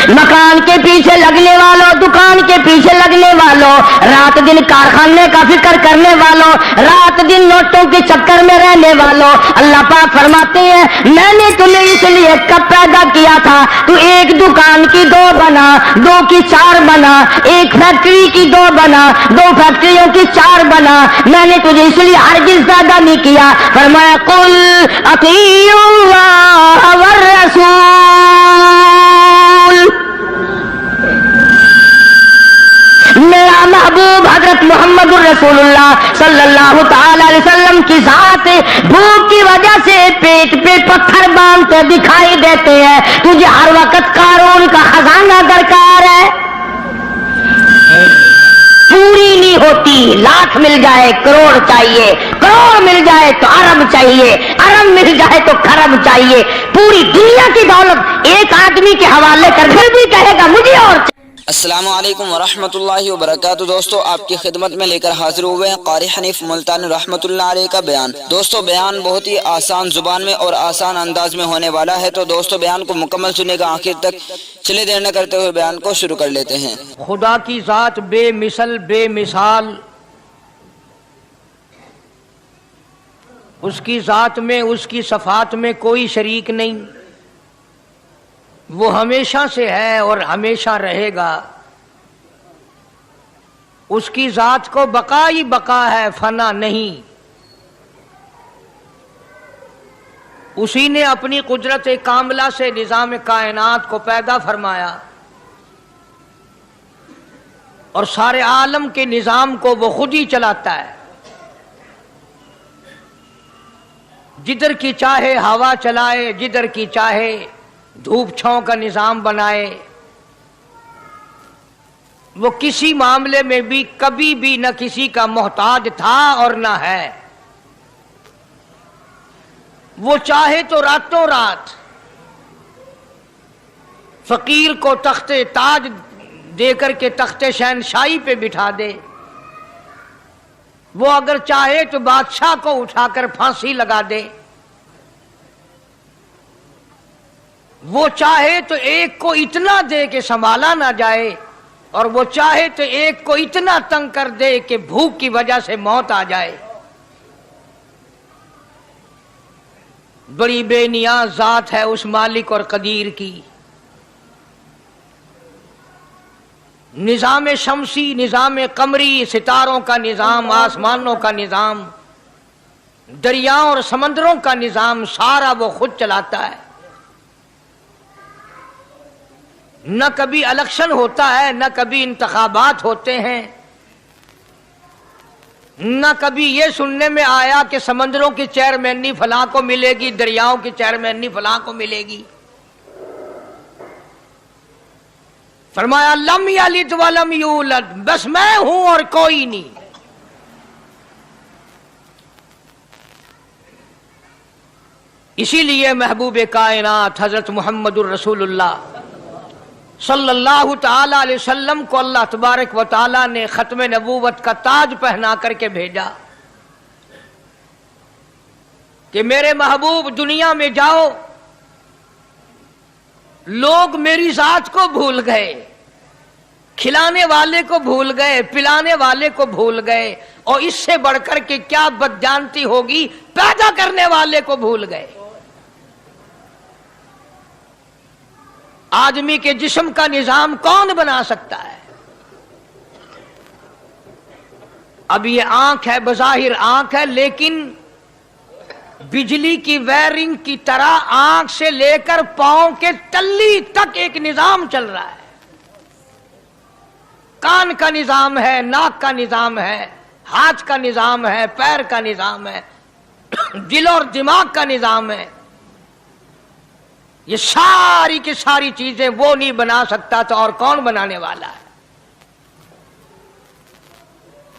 مکان کے پیچھے لگنے والوں، دکان کے پیچھے لگنے والوں، رات دن کارخانے کا فکر کرنے والوں، رات دن نوٹوں کے چکر میں رہنے والوں، اللہ پاک فرماتے ہیں میں نے تمہیں اس لیے کب پیدا کیا تھا، تو ایک دکان کی دو بنا، دو کی چار بنا، ایک فیکٹری کی دو بنا، دو فیکٹریوں کی چار بنا، میں نے تجھے اس لیے ہرگز پیدا نہیں کیا۔ فرمایا قل اطیعوا اللہ والرسول، میرا محبوب حضرت محمد الرسول اللہ صلی اللہ تعالی علیہ وسلم کی ذات بھوک کی وجہ سے پیٹ پہ پتھر باندھتے دکھائی دیتے ہیں، تجھے ہر وقت قارون کا خزانہ درکار ہے، پوری نہیں ہوتی، لاکھ مل جائے کروڑ چاہیے، کروڑ مل جائے تو ارب چاہیے، ارب مل جائے تو کھرب چاہیے، پوری دنیا کی دولت ایک آدمی کے حوالے کر پھر بھی کہے گا مجھے اور چاہیے۔ السلام علیکم ورحمۃ اللہ وبرکاتہ۔ دوستو آپ کی خدمت میں لے کر حاضر ہوئے ہیں قاری حنیف ملتانی رحمۃ اللہ علیہ کا بیان۔ دوستو بیان بہت ہی آسان زبان میں اور آسان انداز میں ہونے والا ہے، تو دوستو بیان کو مکمل سنے گا آخر تک۔ چلے دیر نہ کرتے ہوئے بیان کو شروع کر لیتے ہیں۔ خدا کی ذات بے مثل بے مثال، اس کی ذات میں اس کی صفات میں کوئی شریک نہیں، وہ ہمیشہ سے ہے اور ہمیشہ رہے گا، اس کی ذات کو بقا ہی بقا ہے، فنا نہیں۔ اسی نے اپنی قدرت کاملہ سے نظام کائنات کو پیدا فرمایا اور سارے عالم کے نظام کو وہ خود ہی چلاتا ہے، جدھر کی چاہے ہوا چلائے، جدھر کی چاہے دھوپ چھاؤں کا نظام بنائے، وہ کسی معاملے میں بھی کبھی بھی نہ کسی کا محتاج تھا اور نہ ہے۔ وہ چاہے تو راتوں رات فقیر کو تخت تاج دے کر کے تخت شہنشاہی پہ بٹھا دے، وہ اگر چاہے تو بادشاہ کو اٹھا کر پھانسی لگا دے، وہ چاہے تو ایک کو اتنا دے کہ سنبھالا نہ جائے، اور وہ چاہے تو ایک کو اتنا تنگ کر دے کہ بھوک کی وجہ سے موت آ جائے۔ بڑی بے نیاز ذات ہے اس مالک اور قدیر کی۔ نظام شمسی، نظام قمری، ستاروں کا نظام، آسمانوں کا نظام، دریاؤں اور سمندروں کا نظام، سارا وہ خود چلاتا ہے۔ نہ کبھی الیکشن ہوتا ہے، نہ کبھی انتخابات ہوتے ہیں، نہ کبھی یہ سننے میں آیا کہ سمندروں کی چیئرمینی فلاں کو ملے گی، دریاؤں کی چیئرمینی فلاں کو ملے گی۔ فرمایا لم یلد ولم یولد، بس میں ہوں اور کوئی نہیں۔ اسی لیے محبوب کائنات حضرت محمد الرسول اللہ صلی اللہ تعالی علیہ وسلم کو اللہ تبارک و تعالی نے ختم نبوت کا تاج پہنا کر کے بھیجا کہ میرے محبوب دنیا میں جاؤ، لوگ میری ذات کو بھول گئے، کھلانے والے کو بھول گئے، پلانے والے کو بھول گئے، اور اس سے بڑھ کر کے کیا بدجانتی ہوگی، پیدا کرنے والے کو بھول گئے۔ آدمی کے جسم کا نظام کون بنا سکتا ہے؟ اب یہ آنکھ ہے، بظاہر آنکھ ہے، لیکن بجلی کی وائرنگ کی طرح آنکھ سے لے کر پاؤں کے تلی تک ایک نظام چل رہا ہے۔ کان کا نظام ہے، ناک کا نظام ہے، ہاتھ کا نظام ہے، پیر کا نظام ہے، دل اور دماغ کا نظام ہے۔ یہ ساری کی ساری چیزیں وہ نہیں بنا سکتا تو اور کون بنانے والا ہے؟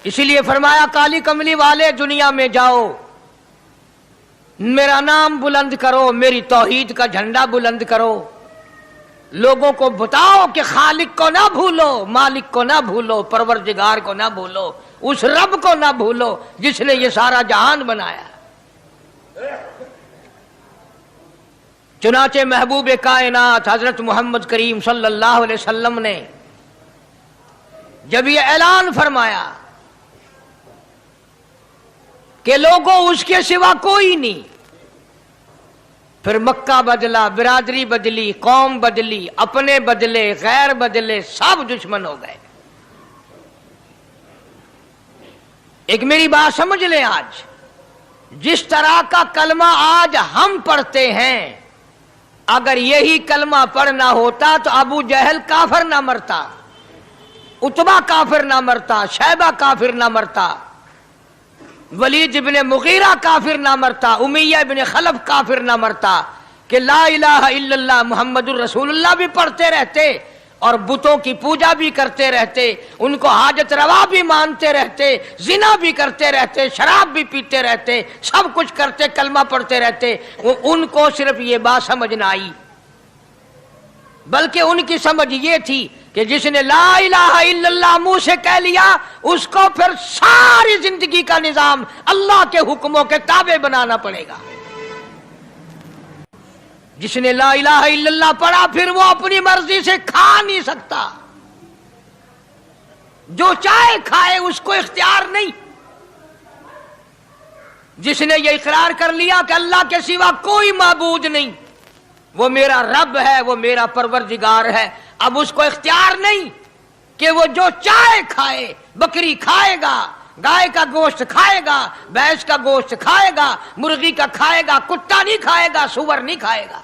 اسی لیے فرمایا کالی کملی والے دنیا میں جاؤ، میرا نام بلند کرو، میری توحید کا جھنڈا بلند کرو، لوگوں کو بتاؤ کہ خالق کو نہ بھولو، مالک کو نہ بھولو، پروردگار کو نہ بھولو، اس رب کو نہ بھولو جس نے یہ سارا جہان بنایا۔ چنانچہ محبوب کائنات حضرت محمد کریم صلی اللہ علیہ وسلم نے جب یہ اعلان فرمایا کہ لوگوں اس کے سوا کوئی نہیں، پھر مکہ بدلا، برادری بدلی، قوم بدلی، اپنے بدلے، غیر بدلے، سب دشمن ہو گئے۔ ایک میری بات سمجھ لیں، آج جس طرح کا کلمہ آج ہم پڑھتے ہیں، اگر یہی کلمہ پڑھنا ہوتا تو ابو جہل کافر نہ مرتا، عتبہ کافر نہ مرتا، شیبہ کافر نہ مرتا، ولید ابن مغیرہ کافر نہ مرتا، امیہ ابن خلف کافر نہ مرتا، کہ لا الہ الا اللہ محمد الرسول اللہ بھی پڑھتے رہتے اور بتوں کی پوجا بھی کرتے رہتے، ان کو حاجت روا بھی مانتے رہتے، زنا بھی کرتے رہتے، شراب بھی پیتے رہتے، سب کچھ کرتے، کلمہ پڑھتے رہتے۔ ان کو صرف یہ بات سمجھ نہ آئی، بلکہ ان کی سمجھ یہ تھی کہ جس نے لا الہ الا اللہ منہ سے کہہ لیا، اس کو پھر ساری زندگی کا نظام اللہ کے حکموں کے تابع بنانا پڑے گا۔ جس نے لا الہ الا اللہ پڑھا، پھر وہ اپنی مرضی سے کھا نہیں سکتا، جو چاہے کھائے، اس کو اختیار نہیں۔ جس نے یہ اقرار کر لیا کہ اللہ کے سوا کوئی معبود نہیں، وہ میرا رب ہے، وہ میرا پروردگار ہے، اب اس کو اختیار نہیں کہ وہ جو چاہے کھائے، بکری کھائے گا، گائے کا گوشت کھائے گا، بھینس کا گوشت کھائے گا، مرغی کا کھائے گا، کتا نہیں کھائے گا، سور نہیں کھائے گا۔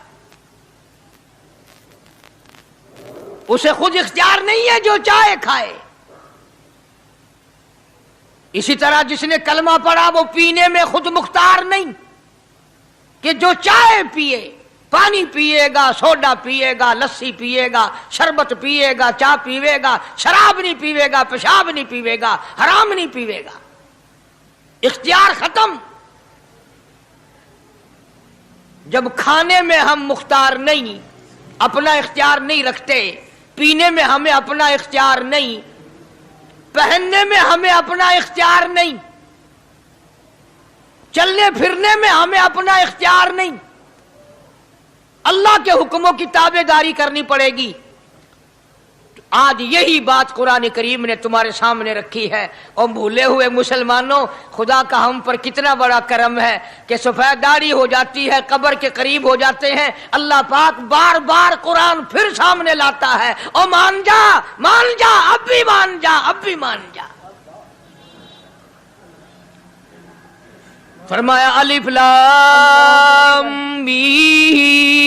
اسے خود اختیار نہیں ہے، جو چاہے کھائے۔ اسی طرح جس نے کلمہ پڑھا، وہ پینے میں خود مختار نہیں کہ جو چاہے پیے، پانی پیے گا، سوڈا پیے گا، لسی پیے گا، شربت پیے گا، چائے پیوے گا، شراب نہیں پیوے گا، پیشاب نہیں پیوے گا، حرام نہیں پیوے گا، اختیار ختم۔ جب کھانے میں ہم مختار نہیں، اپنا اختیار نہیں رکھتے، پینے میں ہمیں اپنا اختیار نہیں، پہننے میں ہمیں اپنا اختیار نہیں، چلنے پھرنے میں ہمیں اپنا اختیار نہیں، اللہ کے حکموں کی تابع داری کرنی پڑے گی۔ آج یہی بات قرآن کریم نے تمہارے سامنے رکھی ہے۔ اور بھولے ہوئے مسلمانوں، خدا کا ہم پر کتنا بڑا کرم ہے کہ سفید داڑھی ہو جاتی ہے، قبر کے قریب ہو جاتے ہیں، اللہ پاک بار بار قرآن پھر سامنے لاتا ہے، اور مان جا، مان جا، اب بھی مان جا، اب بھی مان جا۔ فرمایا الف لام میم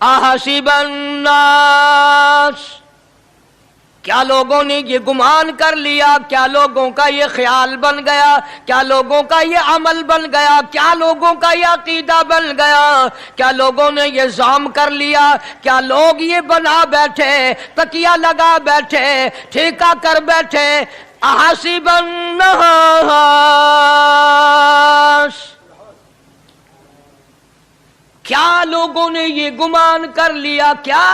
احسب الناس، کیا لوگوں نے یہ گمان کر لیا، کیا لوگوں کا یہ خیال بن گیا، کیا لوگوں کا یہ عمل بن گیا، کیا لوگوں کا یہ عقیدہ بن گیا، کیا لوگوں نے یہ زعم کر لیا، کیا لوگ یہ بنا بیٹھے، تکیہ لگا بیٹھے، ٹھیکہ کر بیٹھے، احسب الناس، کیا لوگوں نے یہ گمان کر لیا، کیا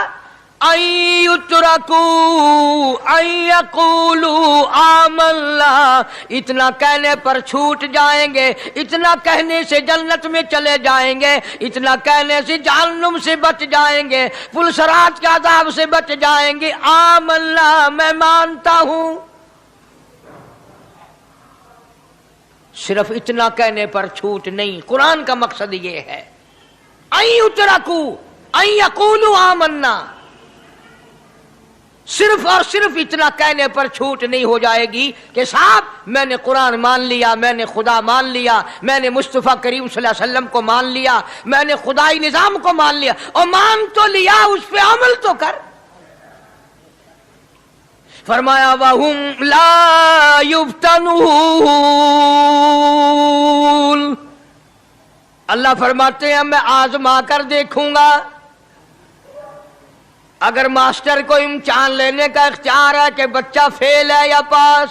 ان یترکوا ان یقولوا آمنا، اتنا کہنے پر چھوٹ جائیں گے، اتنا کہنے سے جنت میں چلے جائیں گے، اتنا کہنے سے جہنم سے بچ جائیں گے، پلسرات کے عذاب سے بچ جائیں گے، آمنا، میں مانتا ہوں۔ صرف اتنا کہنے پر چھوٹ نہیں، قرآن کا مقصد یہ ہے ان یترکوا ان یقولوا آمنا، صرف اور صرف اتنا کہنے پر چھوٹ نہیں ہو جائے گی کہ صاحب میں نے قرآن مان لیا، میں نے خدا مان لیا، میں نے مصطفیٰ کریم صلی اللہ علیہ وسلم کو مان لیا، میں نے خدائی نظام کو مان لیا، اور مان تو لیا، اس پہ عمل تو کر۔ فرمایا وَهُمْ لَا يُفْتَنُونَ، اللہ فرماتے ہیں میں آزما کر دیکھوں گا۔ اگر ماسٹر کو امتحان لینے کا اختیار ہے کہ بچہ فیل ہے یا پاس،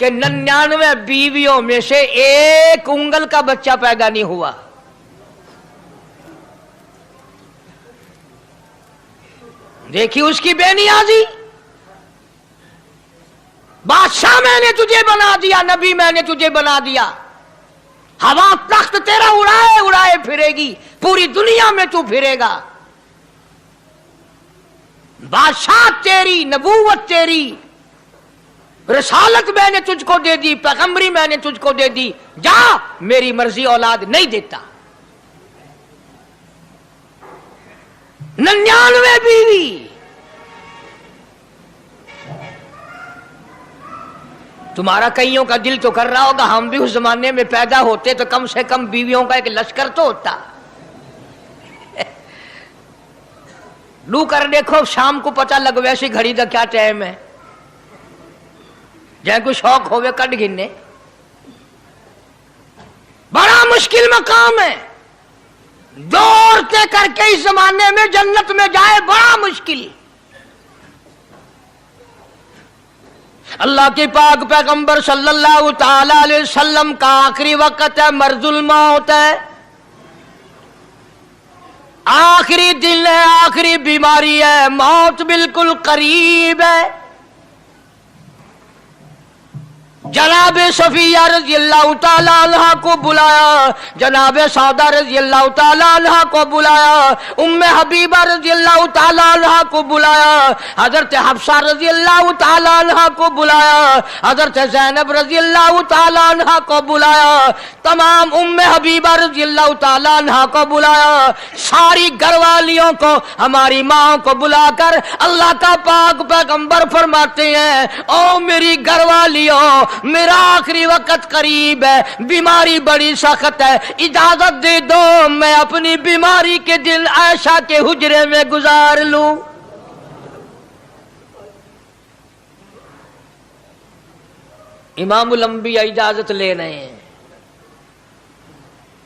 کہ 99 بیویوں میں سے ایک انگل کا بچہ پیدا نہیں ہوا. دیکھی اس کی بے نیازی. بادشاہ میں نے تجھے بنا دیا، نبی میں نے تجھے بنا دیا، ہوا تخت تیرا اڑائے اڑائے پھرے گی، پوری دنیا میں تو پھرے گا. بادشاہ تیری، نبوت تیری، رسالت میں نے تجھ کو دے دی، پیغمبری میں نے تجھ کو دے دی، جا میری مرضی اولاد نہیں دیتا. 99 بیوی. تمہارا کئیوں کا دل تو کر رہا ہوگا ہم بھی اس زمانے میں پیدا ہوتے تو کم سے کم بیویوں کا ایک لشکر تو ہوتا. لو کر دیکھو شام کو پتہ لگ ویسی گھڑی کا کیا ٹائم ہے، جہاں کوئی شوق ہوئے کٹ گننے. بڑا مشکل مقام ہے، دو عورتیں کر کے اس زمانے میں جنت میں جائے بڑا مشکل. اللہ کے پاک پیغمبر صلی اللہ تعالی علیہ وسلم کا آخری وقت ہے، مرض الموت ہے، آخری دن ہے، آخری بیماری ہے، موت بالکل قریب ہے. جناب صفیہ رضی اللہ تعالی عنہ کو بلایا، جناب سعدہ رضی اللہ تعالی عنہ کو بلایا، ام حبیبہ رضی اللہ تعالی عنہ کو بلایا، حضرت حفصہ رضی اللہ تعالی عنہ کو بلایا، حضرت زینب رضی اللہ تعالی عنہ کو بلایا، تمام ام حبیبہ رضی اللہ تعالی عنہ کو بلایا، ساری گھر والیوں کو، ہماری ماں کو بلا کر اللہ کا پاک پیغمبر فرماتے ہیں، او میری گھر والیوں، میرا آخری وقت قریب ہے، بیماری بڑی سخت ہے، اجازت دے دو میں اپنی بیماری کے دن عائشہ کے حجرے میں گزار لوں. امام الانبیاء اجازت لے رہے ہیں،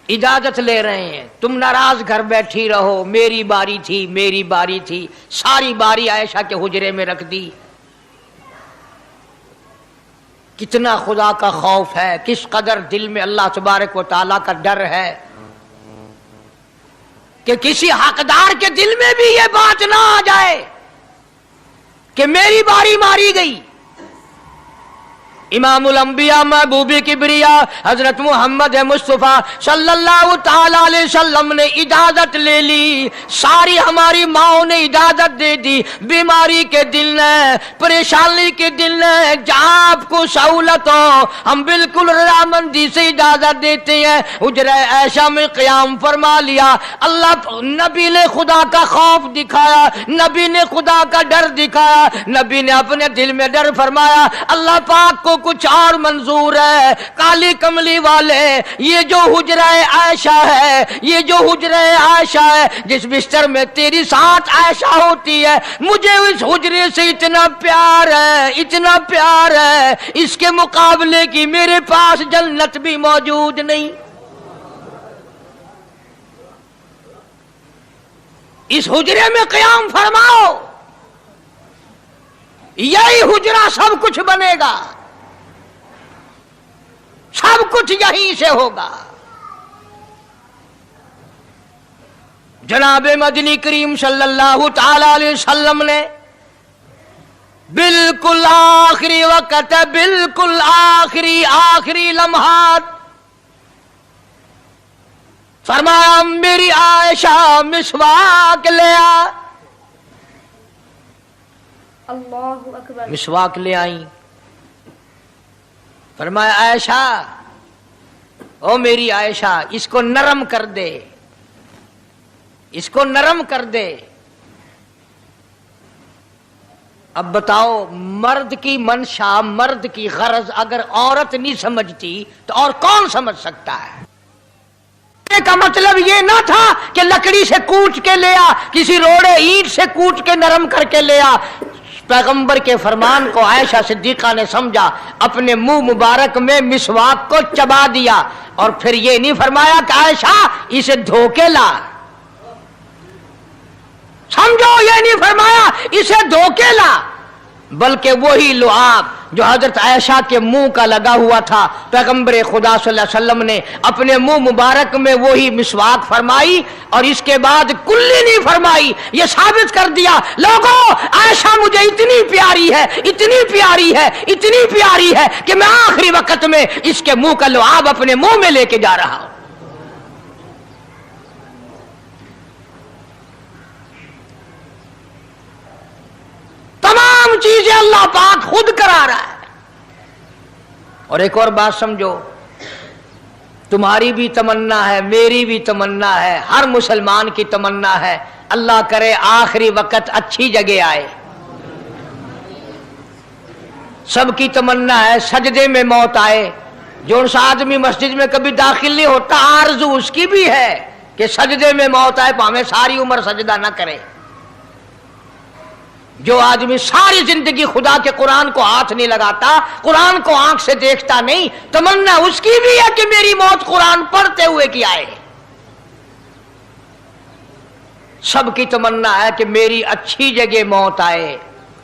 اجازت لے رہے ہیں، تم ناراض گھر بیٹھی رہو، میری باری تھی، میری باری تھی. ساری باری عائشہ کے حجرے میں رکھ دی. کتنا خدا کا خوف ہے، کس قدر دل میں اللہ تبارک و تعالیٰ کا ڈر ہے کہ کسی حقدار کے دل میں بھی یہ بات نہ آ جائے کہ میری باری ماری گئی. امام الانبیاء محبوب کبریا حضرت محمد مصطفیٰ صلی اللہ تعالی علیہ وسلم نے اجازت لے لی، ساری ہماری ماں نے اجازت دے دی. بیماری کے دل ہے، پریشانی کے دل ہے، جہاں آپ کو سہولت ہو ہم بالکل رضامندی سے اجازت دیتے ہیں. حجرہ عائشہ میں قیام فرما لیا. اللہ نبی نے خدا کا خوف دکھایا، نبی نے خدا کا ڈر دکھایا، نبی نے اپنے دل میں ڈر فرمایا اللہ پاک کو کچھ اور منظور ہے. کالی کملی والے، یہ جو حجرہ عائشہ ہے، یہ جو حجرہ عائشہ ہے جس بستر میں تیری ساتھ عائشہ ہوتی ہے، مجھے اس حجرے سے اتنا پیار ہے، اتنا پیار ہے، اس کے مقابلے کی میرے پاس جنت بھی موجود نہیں. اس حجرے میں قیام فرماؤ، یہی حجرہ سب کچھ بنے گا، سب کچھ یہیں سے ہوگا. جناب مدنی کریم صلی اللہ تعالی علیہ وسلم نے بالکل آخری وقت ہے، بالکل آخری لمحات فرمایا میری عائشہ مسواک لے آ. اللہ اکبر. مسواک لے آئی. فرمایا عائشہ، او میری عائشہ، اس کو نرم کر دے، اس کو نرم کر دے. اب بتاؤ، مرد کی منشا، مرد کی غرض اگر عورت نہیں سمجھتی تو اور کون سمجھ سکتا ہے؟ کا مطلب یہ نہ تھا کہ لکڑی سے کوٹ کے لیا، کسی روڑے اینٹ سے کوٹ کے نرم کر کے لیا. پیغمبر کے فرمان کو عائشہ صدیقہ نے سمجھا، اپنے منہ مبارک میں مسواک کو چبا دیا، اور پھر یہ نہیں فرمایا کہ عائشہ اسے دھو کے لا. سمجھو، یہ نہیں فرمایا اسے دھو کے لا، بلکہ وہی لعاب جو حضرت عائشہ کے منہ کا لگا ہوا تھا، پیغمبر خدا صلی اللہ علیہ وسلم نے اپنے منہ مبارک میں وہی مسواک فرمائی اور اس کے بعد کلی نہیں فرمائی۔ یہ ثابت کر دیا لوگوں عائشہ مجھے اتنی پیاری ہے، اتنی پیاری ہے، اتنی پیاری ہے کہ میں آخری وقت میں اس کے منہ کا لعاب اپنے منہ میں لے کے جا رہا ہوں۔ تمام چیزیں اللہ پاک خود کرا رہا ہے۔ اور ایک اور بات سمجھو، تمہاری بھی تمنا ہے، میری بھی تمنا ہے، ہر مسلمان کی تمنا ہے اللہ کرے آخری وقت اچھی جگہ آئے۔ سب کی تمنا ہے سجدے میں موت آئے۔ جو سا آدمی مسجد میں کبھی داخل نہیں ہوتا آرزو اس کی بھی ہے کہ سجدے میں موت آئے، ہمیں ساری عمر سجدہ نہ کرے۔ جو آدمی ساری زندگی خدا کے قرآن کو ہاتھ نہیں لگاتا، قرآن کو آنکھ سے دیکھتا نہیں، تمنا اس کی بھی ہے کہ میری موت قرآن پڑھتے ہوئے کی آئے۔ سب کی تمنا ہے کہ میری اچھی جگہ موت آئے،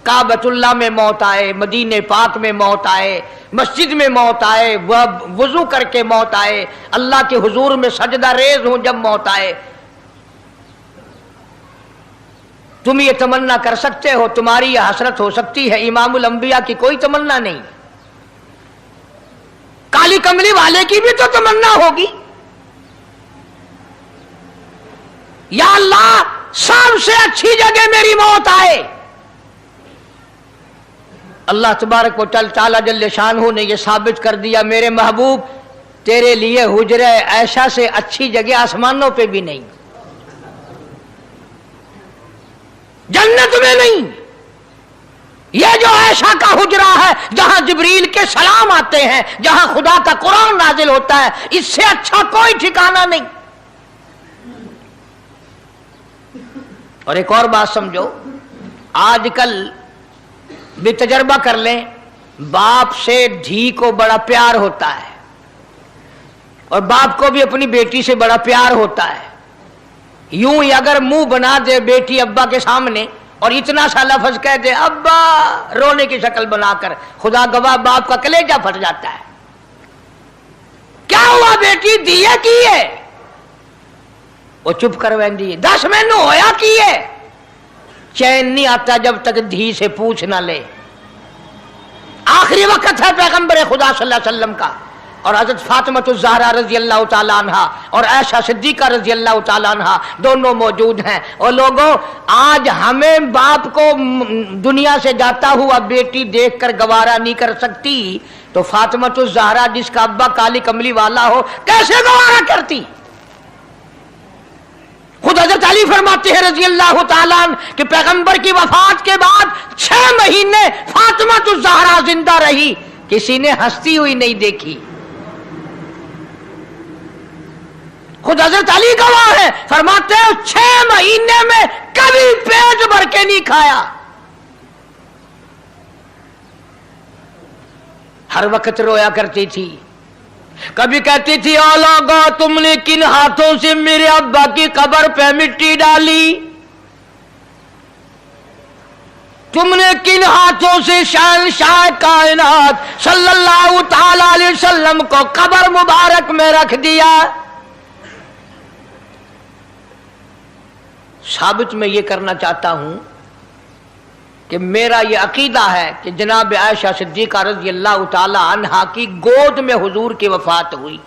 کعبۃ اللہ میں موت آئے، مدینہ پاک میں موت آئے، مسجد میں موت آئے، وضو کر کے موت آئے، اللہ کے حضور میں سجدہ ریز ہوں جب موت آئے۔ تم یہ تمنا کر سکتے ہو، تمہاری یہ حسرت ہو سکتی ہے، امام الانبیاء کی کوئی تمنا نہیں۔ کالی کملی والے کی بھی تو تمنا ہوگی، یا اللہ سب سے اچھی جگہ میری موت آئے۔ اللہ تبارک و تعالی جل شانہ نے یہ ثابت کر دیا میرے محبوب تیرے لیے حجرہ عائشہ سے اچھی جگہ آسمانوں پہ بھی نہیں، جنت میں نہیں۔ یہ جو عائشہ کا حجرہ ہے جہاں جبریل کے سلام آتے ہیں، جہاں خدا کا قرآن نازل ہوتا ہے، اس سے اچھا کوئی ٹھکانہ نہیں۔ اور ایک اور بات سمجھو، آج کل بھی تجربہ کر لیں، باپ سے دھی کو بڑا پیار ہوتا ہے اور باپ کو بھی اپنی بیٹی سے بڑا پیار ہوتا ہے۔ یوں ہی اگر منہ بنا دے بیٹی ابا کے سامنے اور اتنا سا لفظ کہہ دے ابا رونے کی شکل بنا کر، خدا گواہ باپ کا کلیجہ پھٹ جاتا ہے۔ کیا ہوا بیٹی دیے کی ہے؟ وہ چپ کر ویندی 10 مہینوں ہویا کی ہے۔ چین نہیں آتا جب تک دھی سے پوچھ نہ لے۔ آخری وقت ہے پیغمبر خدا صلی اللہ علیہ وسلم کا، اور حضرت فاطمہ الزہرا رضی اللہ تعالیٰ عنہا اور عائشہ صدیقہ رضی اللہ تعالیٰ عنہا دونوں موجود ہیں۔ اور لوگوں آج ہمیں باپ کو دنیا سے جاتا ہوا بیٹی دیکھ کر گوارا نہیں کر سکتی، تو فاطمہ الزہرا جس کا ابا کالی کملی والا ہو کیسے گوارا کرتی؟ خود حضرت علی فرماتے ہیں رضی اللہ تعالیٰ عنہ کہ پیغمبر کی وفات کے بعد 6 مہینے فاطمہ الزہرا زندہ رہی، کسی نے ہنستی ہوئی نہیں دیکھی۔ خود حضرت علی گواہ ہے، فرماتے ہیں 6 مہینے میں کبھی پیٹ بھر کے نہیں کھایا، ہر وقت رویا کرتی تھی۔ کبھی کہتی تھی او لوگو تم نے کن ہاتھوں سے میرے ابا کی قبر پہ مٹی ڈالی، تم نے کن ہاتھوں سے شہنشاہ کائنات صلی اللہ تعالی علیہ وسلم کو قبر مبارک میں رکھ دیا۔ ثابت میں یہ کرنا چاہتا ہوں کہ میرا یہ عقیدہ ہے کہ جناب عائشہ صدیقہ رضی اللہ تعالی عنہا کی گود میں حضور کی وفات ہوئی۔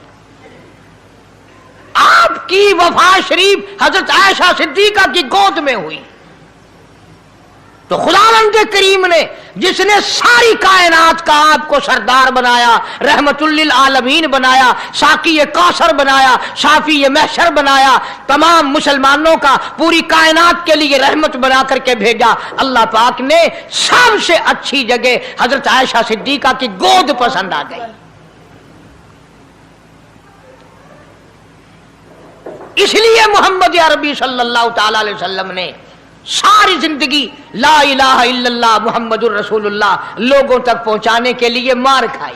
آپ کی وفات شریف حضرت عائشہ صدیقہ کی گود میں ہوئی، تو خداوند کریم نے جس نے ساری کائنات کا آپ کو سردار بنایا، رحمت للعالمین بنایا، ساقی کوثر بنایا، شافی محشر بنایا، تمام مسلمانوں کا پوری کائنات کے لیے رحمت بنا کر کے بھیجا، اللہ پاک نے سب سے اچھی جگہ حضرت عائشہ صدیقہ کی گود پسند آ گئی۔ اس لیے محمد عربی صلی اللہ تعالی علیہ وسلم نے ساری زندگی لا الہ الا اللہ محمد الرسول اللہ لوگوں تک پہنچانے کے لیے مار کھائی۔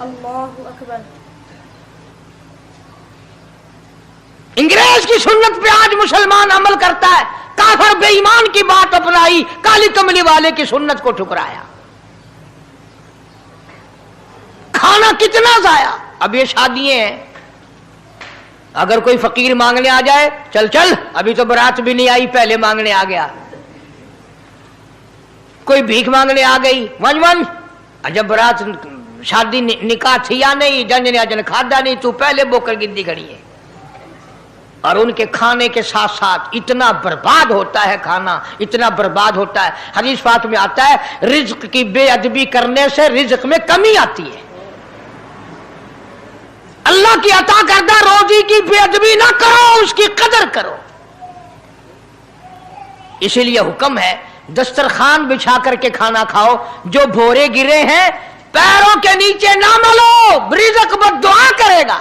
Allahu Akbar. انگریز کی سنت پہ آج مسلمان عمل کرتا ہے، کافر بے ایمان کی بات اپنائی، کالی کملی والے کی سنت کو ٹھکرایا. کھانا کتنا ضائع. اب یہ شادیاں ہیں، اگر کوئی فقیر مانگنے آ جائے، چل چل ابھی تو برات بھی نہیں آئی پہلے مانگنے آ گیا. کوئی بھیک مانگنے آ گئی، ون ون جب برات شادی نکاح تھی یا نہیں، جن نے اجن کھادا نہیں، تو پہلے بوکر گندی کھڑی ہے. اور ان کے کھانے کے ساتھ ساتھ اتنا برباد ہوتا ہے کھانا، اتنا برباد ہوتا ہے. حدیث پاک میں آتا ہے رزق کی بے ادبی کرنے سے رزق میں کمی آتی ہے. اللہ کی عطا کردہ روزی کی بے ادبی نہ کرو، اس کی قدر کرو. اسی لیے حکم ہے دسترخوان بچھا کر کے کھانا کھاؤ. جو بھورے گرے ہیں پیروں کے نیچے نہ ملو، رزق بد دعا کرے گا،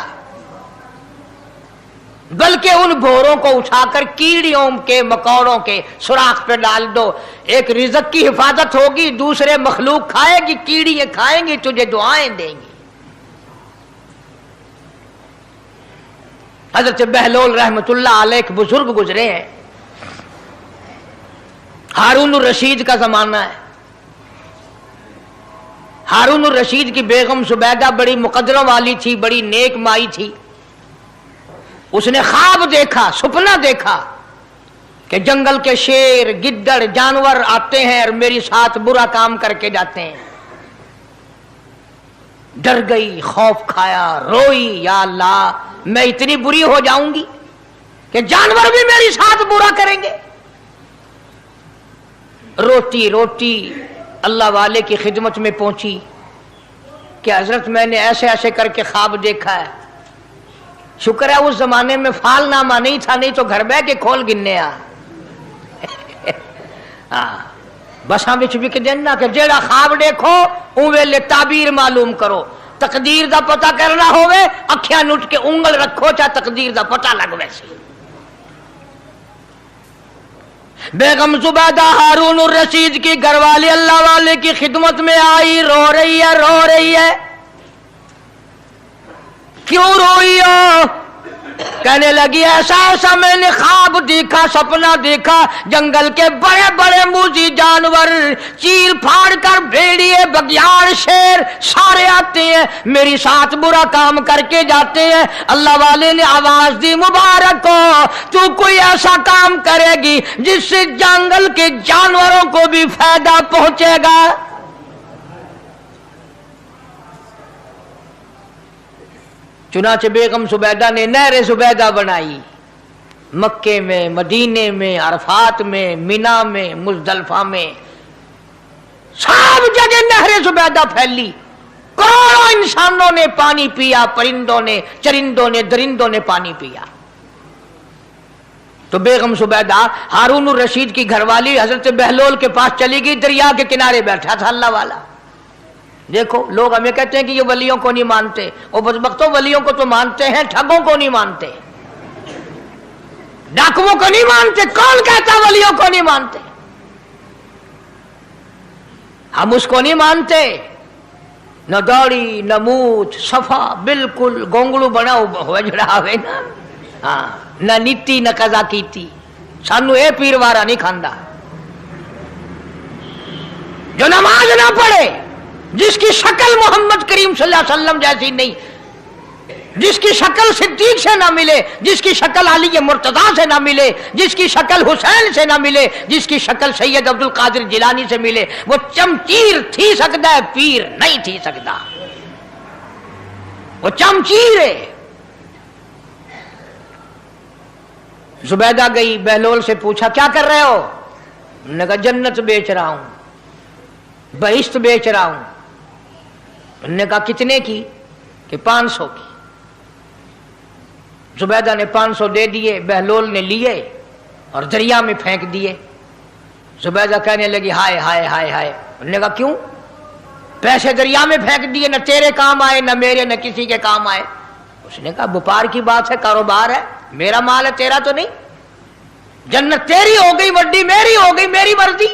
بلکہ ان بھوروں کو اٹھا کر کیڑیوں کے مکوڑوں کے سوراخ پہ ڈال دو. ایک رزق کی حفاظت ہوگی، دوسرے مخلوق کھائے گی، کیڑیاں کھائیں گی، تجھے دعائیں دیں گی. حضرت بہلول رحمت اللہ علیہ ایک بزرگ گزرے ہیں، ہارون الرشید کا زمانہ ہے. ہارون الرشید کی بیگم زبیدہ بڑی مقدروں والی تھی، بڑی نیک مائی تھی. اس نے خواب دیکھا، سپنا دیکھا کہ جنگل کے شیر گدڑ جانور آتے ہیں اور میری ساتھ برا کام کر کے جاتے ہیں. ڈر گئی، خوف کھایا، روئی، یا اللہ میں اتنی بری ہو جاؤں گی کہ جانور بھی میری ساتھ برا کریں گے. روتی روتی اللہ والے کی خدمت میں پہنچی کہ حضرت میں نے ایسے ایسے کر کے خواب دیکھا ہے. شکر ہے اس زمانے میں فال نامہ نہیں تھا، نہیں تو گھر بہ کے کھول گننے آ بساں وچ وک دینا کہ جیڑا خواب دیکھو اون ویلے تعبیر معلوم کرو. تقدیر دا پتہ کرنا ہوئے اکھیاں نٹ کے انگل رکھو، چاہے تقدیر دا پتہ لگ ویسی. بیگم زبیدہ ہارون الرشید کی گھر والی اللہ والے کی خدمت میں آئی، رو رہی ہے، رو رہی ہے. کیوں روئی ہو؟ کہنے لگی ایسا ایسا میں نے خواب دیکھا، سپنا دیکھا، جنگل کے بڑے بڑے موذی جانور چیر پھاڑ کر بھیڑیے بگیار شیر سارے آتے ہیں، میری ساتھ برا کام کر کے جاتے ہیں. اللہ والے نے آواز دی مبارک ہو تو کوئی ایسا کام کرے گی جس سے جنگل کے جانوروں کو بھی فائدہ پہنچے گا. چنانچہ بیگم زبیدہ نے نہر زبیدہ بنائی، مکے میں، مدینے میں، عرفات میں، مینا میں، مزدلفہ میں، سب جگہ نہر زبیدہ پھیلی. کروڑوں انسانوں نے پانی پیا، پرندوں نے، چرندوں نے، درندوں نے پانی پیا. تو بیگم زبیدہ ہارون الرشید کی گھر والی حضرت بہلول کے پاس چلی گئی. دریا کے کنارے بیٹھا تھا اللہ والا. دیکھو لوگ ہمیں کہتے ہیں کہ یہ ولیوں کو نہیں مانتے، اور بدبختوں ولیوں کو تو مانتے ہیں، ٹھگوں کو نہیں مانتے، ڈاکوؤں کو نہیں مانتے. کون کہتا ولیوں کو نہیں مانتے؟ ہم اس کو نہیں مانتے. نہ داڑھی نہ مونچھ، صفا بالکل گونگلو بنا ہوا جڑا ہوئے نا، ہاں نہ نیتی نہ قضا کیتی. سانو اے پیر وارا نہیں کھاندا جو نماز نہ پڑھے، جس کی شکل محمد کریم صلی اللہ علیہ وسلم جیسی نہیں، جس کی شکل صدیق سے نہ ملے، جس کی شکل علی مرتضیٰ سے نہ ملے، جس کی شکل حسین سے نہ ملے، جس کی شکل سید عبد القادر جیلانی سے ملے، وہ چمچیر تھی سکتا ہے، پیر نہیں تھی سکتا. وہ چمچیر ہے. زبیدہ گئی، بہلول سے پوچھا کیا کر رہے ہو؟ انہوں نے کہا جنت بیچ رہا ہوں، بہشت بیچ رہا ہوں. انہوں نے کہا کتنے کی؟ کہ 500 کی. زبیدہ نے 500 دے دیے، بہلول نے لیے اور دریا میں پھینک دیے. زبیدہ کہنے لگی ہائے ہائے ہائے ہائے. انہوں نے کہا کیوں؟ پیسے دریا میں پھینک دیے، نہ تیرے کام آئے نہ میرے نہ کسی کے کام آئے. اس نے کہا وپار کی بات ہے، کاروبار ہے، میرا مال ہے تیرا تو نہیں. جنت تیری ہو گئی، وڈی میری ہو گئی، میری مرضی.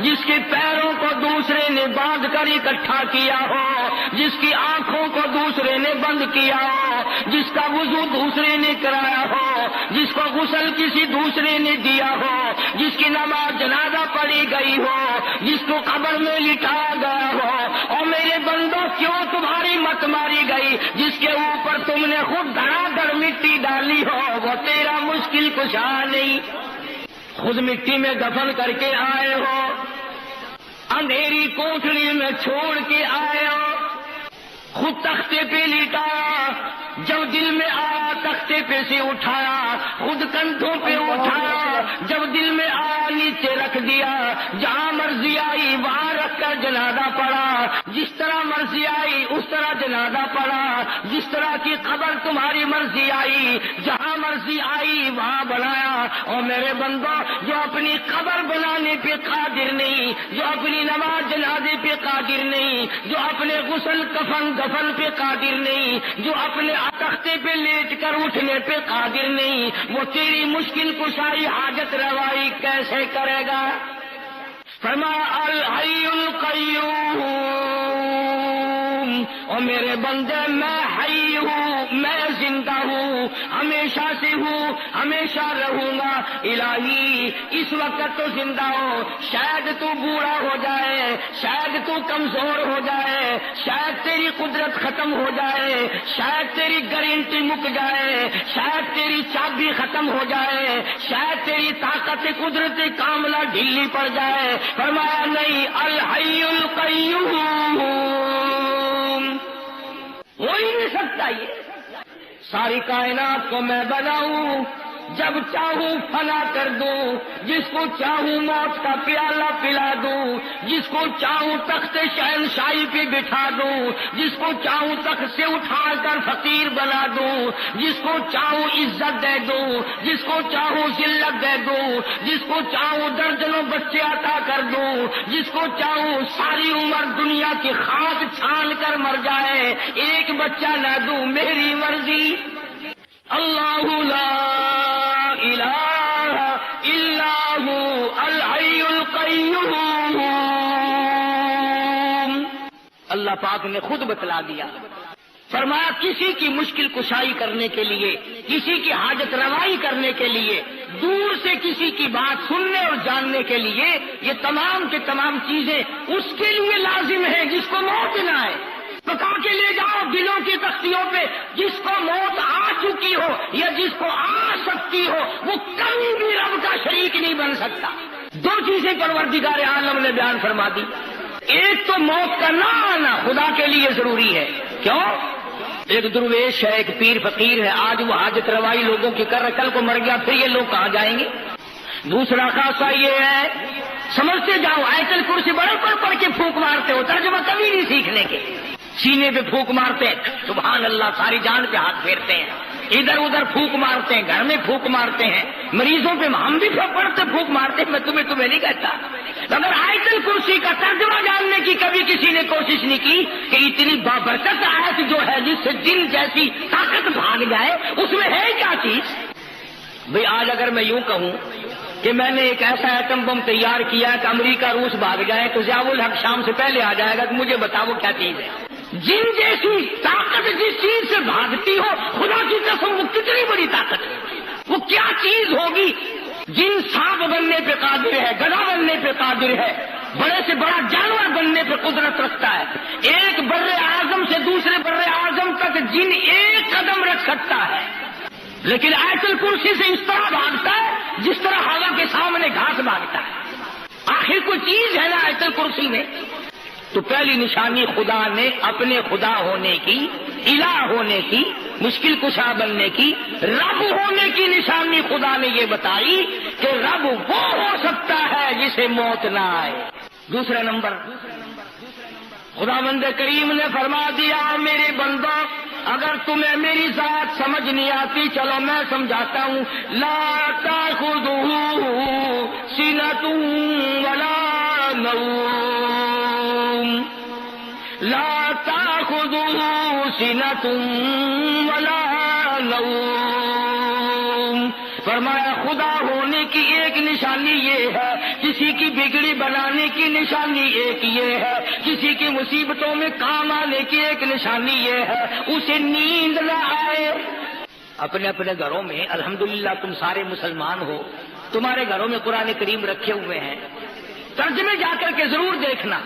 جس کے پیروں کو دوسرے نے باندھ کر اکٹھا کیا ہو، جس کی آنکھوں کو دوسرے نے بند کیا ہو، جس کا وضو دوسرے نے کرایا ہو، جس کو غسل کسی دوسرے نے دیا ہو، جس کی نماز جنازہ پڑھی گئی ہو، جس کو قبر میں لٹایا گیا ہو، اور میرے بندوں کیوں تمہاری مت ماری گئی؟ جس کے اوپر تم نے خود دھڑا دھڑ مٹی ڈالی ہو وہ تیرا مشکل کشا نہیں، خود مٹی میں دفن کر کے آئے ہو، اندھیری کوٹھڑی میں چھوڑ کے آئے ہو، خود تختے پہ لٹایا، جب دل میں آیا تختے پہ سے اٹھایا، خود کندھوں پہ اٹھایا، جب دل میں آیا نیچے رکھ دیا، جہاں مرضی آئی وہاں رکھ کر جنازہ پڑا، جس طرح مرضی آئی اس طرح جنازہ پڑا، جس طرح کی قبر تمہاری مرضی آئی جہاں مرضی آئی وہاں بنایا۔ اور میرے بندو، جو اپنی قبر بنانے پہ قادر نہیں، جو اپنی نماز جنازے پہ قادر نہیں، جو اپنے غسل کفن دفن پہ قادر نہیں، جو اپنے تختے پہ لیٹ کر اٹھنے پہ قادر نہیں، وہ تیری مشکل کشائی حاجت روائی کیسے کرے گا؟ فرمایا الحی القیوم، اور میرے بندے میں حی ہوں، میں زندہ ہوں، ہمیشہ سے ہوں، ہمیشہ رہوں گا۔ الہی اس وقت تو زندہ ہو، شاید تو بوڑھا ہو جائے، شاید تو کمزور ہو جائے، شاید تیری قدرت ختم ہو جائے، شاید تیری گارنٹی مک جائے، شاید تیری چابی ختم ہو جائے، شاید تیری طاقت قدرت کاملہ ڈھیلی پڑ جائے۔ فرمایا نہیں، الحی القیوم، ہو ہی نہیں سکتا یہ۔ ساری کائنات کو میں بناؤں، جب چاہوں فنا کر دوں، جس کو چاہوں موت کا پیالہ پلا دوں، جس کو چاہوں تخت شہنشاہی پہ بٹھا دوں، جس کو چاہوں تخت سے اٹھا کر فقیر بنا دوں، جس کو چاہوں عزت دے دوں، جس کو چاہوں ذلت دے دوں، جس کو چاہوں درجنوں بچے عطا کر دوں، جس کو چاہوں ساری عمر دنیا کی خاک چھان کر مر جائے، ایک بچہ نہ دوں، میری مرضی۔ اللہ لا الہ الا هو الحی القیوم، اللہ پاک نے خود بتلا دیا، فرمایا کسی کی مشکل کشائی کرنے کے لیے، کسی کی حاجت روائی کرنے کے لیے، دور سے کسی کی بات سننے اور جاننے کے لیے، یہ تمام کے تمام چیزیں اس کے لیے لازم ہیں جس کو موت نہ آئے۔ پکا کے لے جاؤ دلوں کی تختیوں پہ، جس کو موت آ چکی ہو یا جس کو آ سکتی ہو وہ کبھی بھی رب کا شریک نہیں بن سکتا۔ دو چیزیں پروردگار عالم نے بیان فرما دی، ایک تو موت کا نہ آنا خدا کے لیے ضروری ہے۔ کیوں؟ ایک درویش ہے، ایک پیر فقیر ہے، آج وہ حاجت روائی لوگوں کی کر، کل کو مر گیا، پھر یہ لوگ کہاں جائیں گے؟ دوسرا خاصہ یہ ہے، سمجھتے جاؤ آیت الکرسی بڑے پڑھ کے پھونک مارتے ہو، ترجمہ کبھی نہیں سیکھنے کے، سینے پہ پھونک مارتے ہیں، سبحان اللہ، ساری جان پہ ہاتھ پھیرتے ہیں، ادھر ادھر پھونک مارتے ہیں، گھر میں پھونک مارتے ہیں، مریضوں پہ ہم بھی پڑھتے پھونک مارتے ہیں، میں تمہیں نہیں کہتا، اگر آیت الکرسی کا ترجمہ جاننے کی کبھی کسی نے کوشش نہیں کی کہ اتنی بابرکت آیت جو ہے جس سے جن جیسی طاقت بھاگ جائے، اس میں ہے کیا چیز؟ بھئی آج اگر میں یوں کہوں کہ میں نے ایک ایسا ایٹم بم تیار کیا کہ امریکہ روس بھاگ جائے تو ضیاء الحق شام سے پہلے آ جائے گا کہ مجھے بتاؤ کیا چیز ہے؟ جن جیسی طاقت جس چیز سے بھاگتی ہو، خدا کی قسم وہ کتنی بڑی طاقت ہے، وہ کیا چیز ہوگی؟ جن سانپ بننے پہ قادر ہے، گدھا بننے پہ قادر ہے، بڑے سے بڑا جانور بننے پہ قدرت رکھتا ہے، ایک بر اعظم سے دوسرے بر اعظم تک جن ایک قدم رکھ سکتا ہے، لیکن آیت الکرسی سے اس طرح بھاگتا ہے جس طرح ہوا کے سامنے گھاس بھاگتا ہے۔ آخر کوئی چیز ہے نا آیت الکرسی میں؟ تو پہلی نشانی خدا نے اپنے خدا ہونے کی، الہ ہونے کی، مشکل کشا بننے کی، رب ہونے کی نشانی خدا نے یہ بتائی کہ رب وہ ہو سکتا ہے جسے موت نہ آئے۔ دوسرا نمبر، خداوند کریم نے فرما دیا، میرے بندو اگر تمہیں میری ذات سمجھ نہیں آتی چلو میں سمجھاتا ہوں، لا تأخذہ سنۃ ولا نوم، لا تأخذہ سنۃ ولا نوم۔ فرمایا خدا ہونے کی ایک نشانی یہ ہے کسی کی بگڑی بنانے کی نشانی ایک یہ ہے، کسی کی مصیبتوں میں کام آنے کی ایک نشانی یہ ہے اسے نیند نہ آئے۔ اپنے اپنے گھروں میں الحمدللہ تم سارے مسلمان ہو، تمہارے گھروں میں قرآن کریم رکھے ہوئے ہیں، ترجمے جا کر کے ضرور دیکھنا۔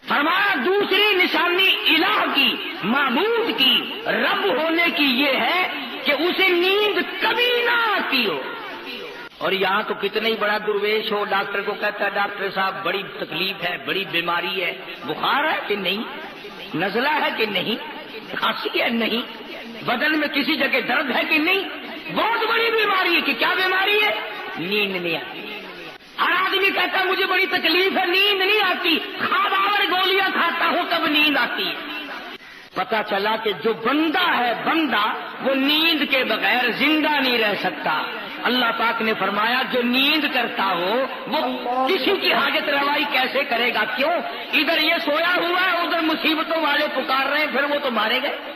فرمایا دوسری نشانی الہ کی، معبود کی، رب ہونے کی یہ ہے کہ اسے نیند کبھی نہ آتی ہو۔ اور یہاں تو کتنا ہی بڑا درویش ہو، ڈاکٹر کو کہتا ہے ڈاکٹر صاحب بڑی تکلیف ہے، بڑی بیماری ہے، بخار ہے کہ نہیں، نزلہ ہے کہ نہیں، کھانسی ہے نہیں، بدن میں کسی جگہ درد ہے کہ نہیں، بہت بڑی بیماری ہے کہ کیا بیماری ہے؟ نیند نہیں آتی۔ ہر آدمی کہتا ہے مجھے بڑی تکلیف ہے، نیند نہیں آتی، خواب آور گولیاں کھاتا ہوں تب نیند آتی ہے۔ پتا چلا کہ جو بندہ ہے بندہ وہ نیند کے بغیر زندہ نہیں رہ سکتا۔ اللہ پاک نے فرمایا جو نیند کرتا ہو وہ کسی کی حاجت روائی کیسے کرے گا؟ کیوں؟ ادھر یہ سویا ہوا ہے، ادھر مصیبتوں والے پکار رہے ہیں، پھر وہ تو مارے گئے۔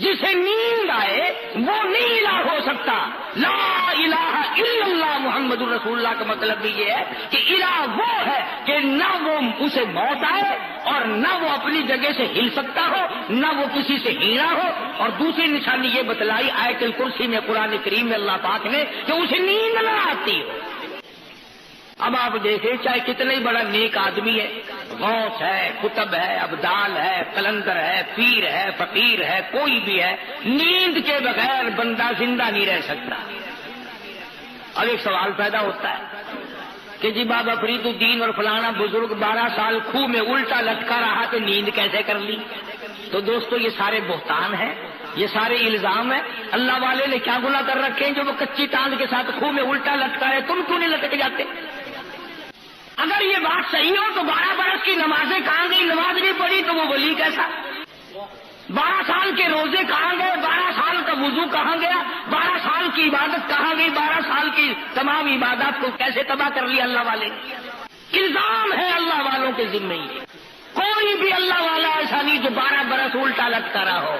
جسے نیند آئے وہ نہیں الہ ہو سکتا۔ لا الہ الا اللہ محمد الرسول اللہ کا مطلب بھی یہ ہے کہ الہ وہ ہے کہ نہ وہ اسے موت آئے اور نہ وہ اپنی جگہ سے ہل سکتا ہو، نہ وہ کسی سے ہینا ہو۔ اور دوسری نشانی یہ بتلائی آیت الکرسی میں قرآن کریم میں اللہ پاک نے کہ اسے نیند نہ آتی ہو۔ اب آپ دیکھیں چاہے کتنا ہی بڑا نیک آدمی ہے، غوث ہے، قطب ہے، ابدال ہے، قلندر ہے، پیر ہے، فقیر ہے، کوئی بھی ہے، نیند کے بغیر بندہ زندہ نہیں رہ سکتا۔ اب ایک سوال پیدا ہوتا ہے کہ جی بابا فرید الدین اور فلانا بزرگ 12 سال کھوہ میں الٹا لٹکا رہا تو نیند کیسے کر لی؟ تو دوستو یہ سارے بہتان ہیں، یہ سارے الزام ہیں۔ اللہ والے نے کیا گناہ کر رکھے ہیں جو وہ کچی تاند کے ساتھ کھوہ میں الٹا لٹکا ہے؟ تم کیوں نہیں لٹک جاتے؟ اگر یہ بات صحیح ہو تو 12 برس کی نمازیں کہاں گئی؟ نماز نہیں پڑھی تو وہ ولی کیسا؟ 12 سال کے روزے کہاں گئے؟ 12 سال کا وضو کہاں گیا؟ 12 سال کی عبادت کہاں گئی؟ 12 سال کی تمام عبادات کو کیسے تباہ کر لیا اللہ والے؟ الزام ہے اللہ والوں کے ذمہ ہی۔ کوئی بھی اللہ والا ایسا نہیں جو 12 برس الٹا لٹکا رہا ہو۔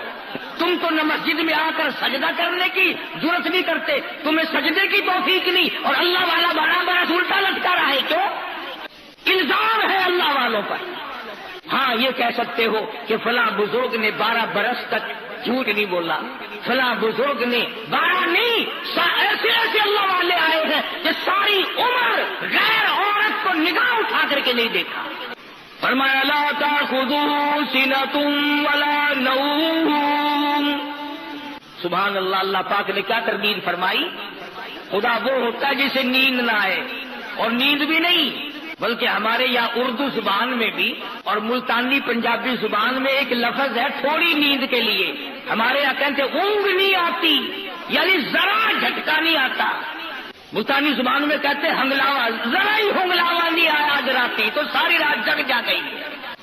تم تو نہ مسجد میں آ کر سجدہ کرنے کی ضرورت نہیں کرتے، تمہیں سجدے کی توفیق نہیں، اور اللہ والا 12 برس الٹا لٹکا رہا ہے، کیوں؟ الزام ہے اللہ والوں پر۔ ہاں یہ کہہ سکتے ہو کہ فلاں بزرگ نے 12 برس تک جھوٹ نہیں بولا، فلاں بزرگ نے 12 نہیں، ایسے ایسے اللہ والے آئے ہیں کہ ساری عمر غیر عورت کو نگاہ اٹھا کر کے نہیں دیکھا۔ فرمایا لا تأخذوا سنة ولا نوم۔ سبحان اللہ، اللہ پاک نے کیا تردید فرمائی؟ خدا وہ ہوتا ہے جسے نیند نہ آئے، اور نیند بھی نہیں بلکہ ہمارے یہاں اردو زبان میں بھی اور ملتانی پنجابی زبان میں ایک لفظ ہے تھوڑی نیند کے لیے۔ ہمارے یہاں کہتے اونگ نہیں آتی، یعنی ذرا جھٹکا نہیں آتا۔ ملتانی زبان میں کہتے ہنگلاوا، ذرا ہی ہنگلاوا نہیں آیا آج راتی تو ساری رات جگ جا گئی۔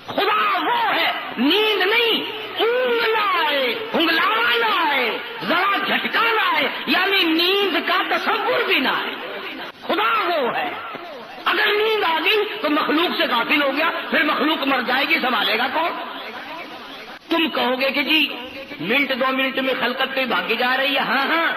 خدا وہ ہے نیند نہیں، اونگ نہ آئے، ہنگلاوا نہ آئے، ذرا جھٹکا نہ آئے، یعنی نیند کا تصور بھی نہ آئے۔ خدا وہ ہے۔ اگر نیند آ گئی تو مخلوق سے غافل ہو گیا، پھر مخلوق مر جائے گی، سنبھالے گا کون؟ تم کہو گے کہ جی منٹ 2 منٹ میں خلقت پہ بھاگی جا رہی ہے۔ ہاں ہاں،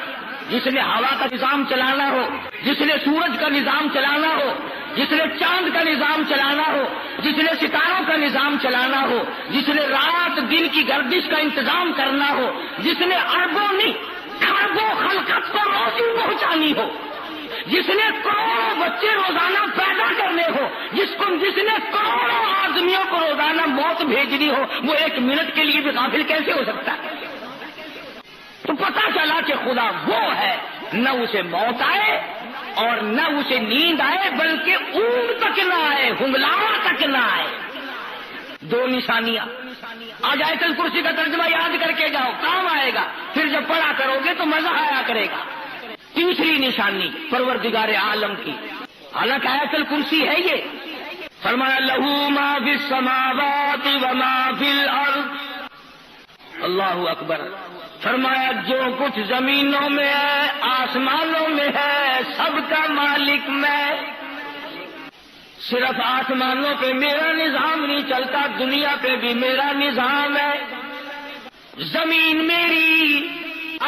جس نے ہوا کا نظام چلانا ہو، جس نے سورج کا نظام چلانا ہو، جس نے چاند کا نظام چلانا ہو، جس نے ستاروں کا نظام چلانا ہو، جس نے رات دن کی گردش کا انتظام کرنا ہو، جس نے اربوں نہیں کھربوں خلقت کو روزی پہنچانی ہو، جس نے کروڑوں بچے روزانہ پیدا کرنے ہو، جس نے کروڑوں آدمیوں کو روزانہ موت بھیجنی ہو، وہ 1 منٹ کے لیے بھی غافل کیسے ہو سکتا ہے؟ تو پتا چلا کہ خدا وہ ہے، نہ اسے موت آئے اور نہ اسے نیند آئے، بلکہ اونگ تک نہ آئے، ہنگلاوا تک نہ آئے۔ 2 نشانیاں۔ آج آیت الکرسی کا ترجمہ یاد کر کے جاؤ، کام آئے گا، پھر جب پڑھا کرو گے تو مزہ آیا کرے گا۔ تیسری نشانی پروردگار عالم کی، حالانکہ آیت الکرسی ہے یہ، فرمایا لہو ما فی السماوات وما فی الارض۔ اللہ اکبر۔ فرمایا جو کچھ زمینوں میں ہے، آسمانوں میں ہے، سب کا مالک میں۔ صرف آسمانوں پہ میرا نظام نہیں چلتا، دنیا پہ بھی میرا نظام ہے۔ زمین میری،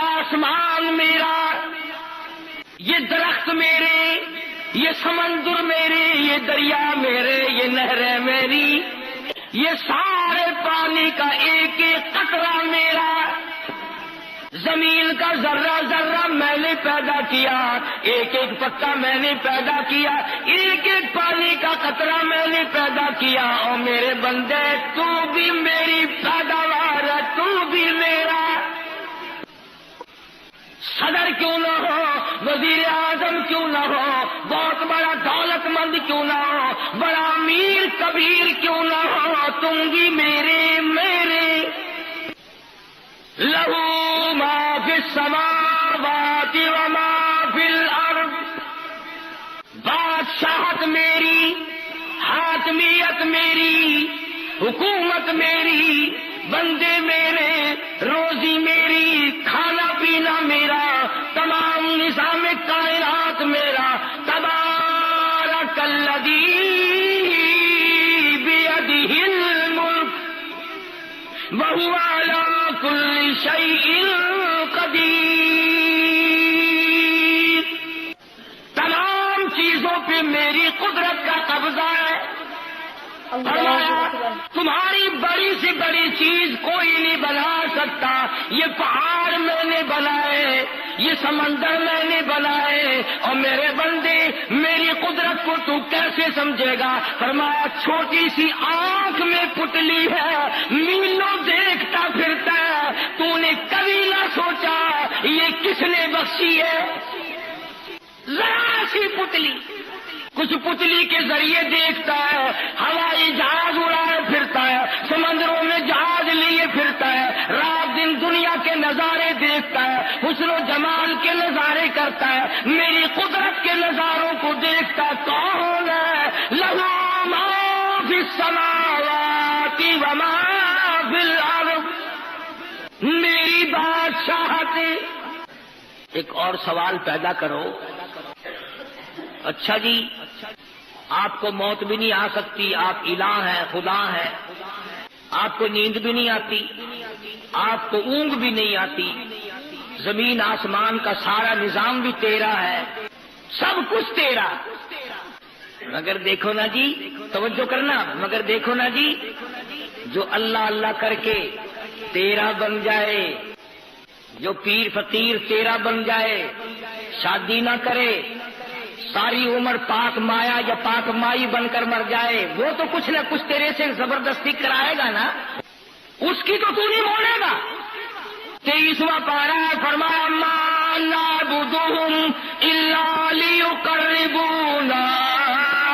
آسمان میرا، یہ درخت میرے، یہ سمندر میرے، یہ دریا میرے، یہ نہریں میری، یہ سارے پانی کا ایک ایک قطرہ میرا، زمین کا ذرہ ذرہ میں نے پیدا کیا، ایک ایک پتا میں نے پیدا کیا، ایک ایک پانی کا قطرہ میں نے پیدا کیا، اور میرے بندے تو بھی میری پیداوار ہے، تو بھی میرا۔ صدر کیوں نہ ہو، وزیر اعظم کیوں نہ ہو، بہت بڑا دولت مند کیوں نہ ہو، بڑا امیر کبیر کیوں نہ ہو، تم بھی میرے میرے۔ لہو ما فی السماوات وما فی الارض، بادشاہت میری، حاکمیت میری، حکومت میری، بندے میرے، روزی میری، کھانا پینا میرا، تمام نظام کائنات میرا۔ تبارک الذی بیدہ الملک وہو علی کل شیء قدیر۔ تمام چیزوں پہ میری قدرت کا قبضہ ہے۔ تمہاری بڑی سے بڑی چیز کوئی نہیں بنا سکتا، یہ پہاڑ میں نے بنائے، یہ سمندر میں نے بنائے، اور میرے بندے میری قدرت کو تو کیسے سمجھے گا؟ فرمایا چھوٹی سی آنکھ میں پتلی ہے، میلوں دیکھتا پھرتا ہے، تو نے کبھی نہ سوچا یہ کس نے بخشی ہے؟ ذرا سی پتلی، کچھ پتلی کے ذریعے دیکھتا ہے، ہوائی جہاز اڑائے پھرتا ہے، سمندروں میں جہاز لیے پھرتا ہے، رات دن دنیا کے نظارے دیکھتا ہے، حسن و جمال کے نظارے کرتا ہے، میری قدرت کے نظاروں کو دیکھتا کون ہے؟ لہو ما فی السماوات وما فی الارض، میری بادشاہت۔ ایک اور سوال پیدا کرو، اچھا جی آپ کو موت بھی نہیں آ سکتی، آپ الہ ہیں، خدا ہیں، آپ کو نیند بھی نہیں آتی، آپ کو اونگ بھی نہیں آتی، زمین آسمان کا سارا نظام بھی تیرا ہے، سب کچھ تیرا، مگر دیکھو نا جی، توجہ کرنا، مگر دیکھو نا جی، جو اللہ اللہ کر کے تیرا بن جائے، جو پیر فقیر تیرا بن جائے، شادی نہ کرے، ساری عمر پاک مایا یا پاک مائی بن کر مر جائے، وہ تو کچھ نہ کچھ تیرے سے زبردستی کرائے گا نا، اس کی تو نہیں موڑے گا۔ 23واں پارہ ہے، فرمایا ما نعبدہم الا لیقربونا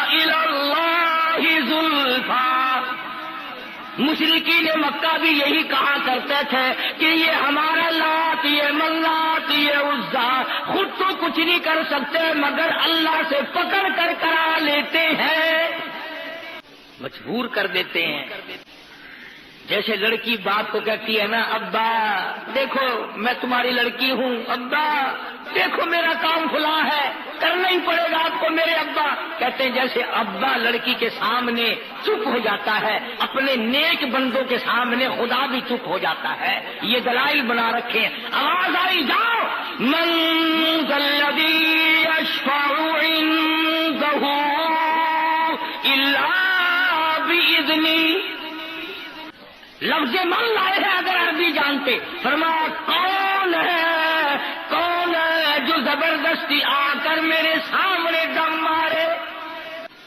الی اللہ زلفی۔ مشرکین مکہ بھی یہی کہا کرتے تھے کہ یہ ہمارا لات، یہ منات، یہ عزا خود تو کچھ نہیں کر سکتے مگر اللہ سے پکڑ کر کرا لیتے ہیں، مجبور کر دیتے ہیں۔ جیسے لڑکی باپ کو کہتی ہے نا، ابا دیکھو میں تمہاری لڑکی ہوں، ابا دیکھو میرا کام کھلا ہے، کرنا ہی پڑے گا آپ کو میرے ابا۔ کہتے ہیں جیسے ابا لڑکی کے سامنے چپ ہو جاتا ہے، اپنے نیک بندوں کے سامنے خدا بھی چپ ہو جاتا ہے۔ یہ دلائل بنا رکھے ہیں۔ آواز آئی جاؤ، من ذا الذی یشفع عنده الا باذنہ۔ لفظ من لائے ہیں اگر عربی جانتے، فرمایا کون ہے، کون ہے جو زبردستی آ کر میرے سامنے دم مارے؟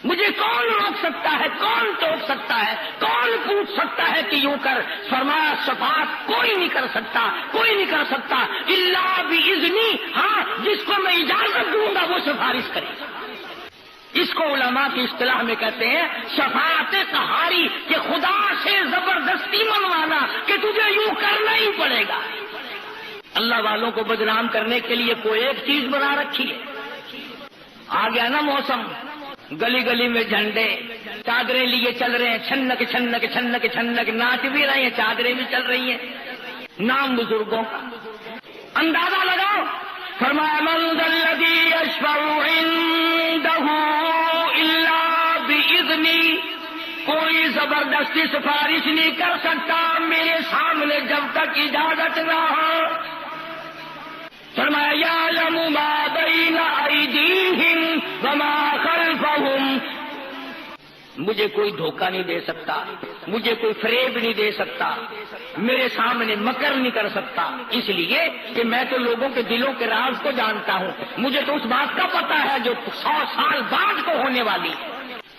مجھے کون روک سکتا ہے، کون ٹوک سکتا ہے، کون پوچھ سکتا ہے کہ یوں کر؟ فرمایا شفاعت کوئی نہیں کر سکتا، کوئی نہیں کر سکتا الا باذنی، ہاں جس کو میں اجازت دوں گا وہ سفارش کرے گا۔ اس کو علماء کی اصطلاح میں کہتے ہیں شفاعت قہاری، کہ خدا سے زبردستی منوانا کہ تجھے یوں کرنا ہی پڑے گا۔ اللہ والوں کو بدنام کرنے کے لیے کوئی ایک چیز بنا رکھی ہے۔ آ گیا نا موسم، گلی گلی میں جھنڈے، چادریں لیے چل رہے ہیں، چھنک چھنک چھنک چھنک، ناچ بھی رہے ہیں، چادریں بھی چل رہی ہیں، نام بزرگوں کا۔ اندازہ لگاؤ، فرمایا من ذا الذی یشفع عنده الا باذنی، کوئی زبردستی سفارش نہیں کر سکتا میرے سامنے جب تک اجازت نہ ہو۔ فرمایا یعلم ما بین ایدیہم وما مجھے کوئی دھوکہ نہیں دے سکتا، مجھے کوئی فریب نہیں دے سکتا، میرے سامنے مکر نہیں کر سکتا، اس لیے کہ میں تو لوگوں کے دلوں کے راز کو جانتا ہوں، مجھے تو اس بات کا پتا ہے جو 100 سال بعد کو ہونے والی ہے۔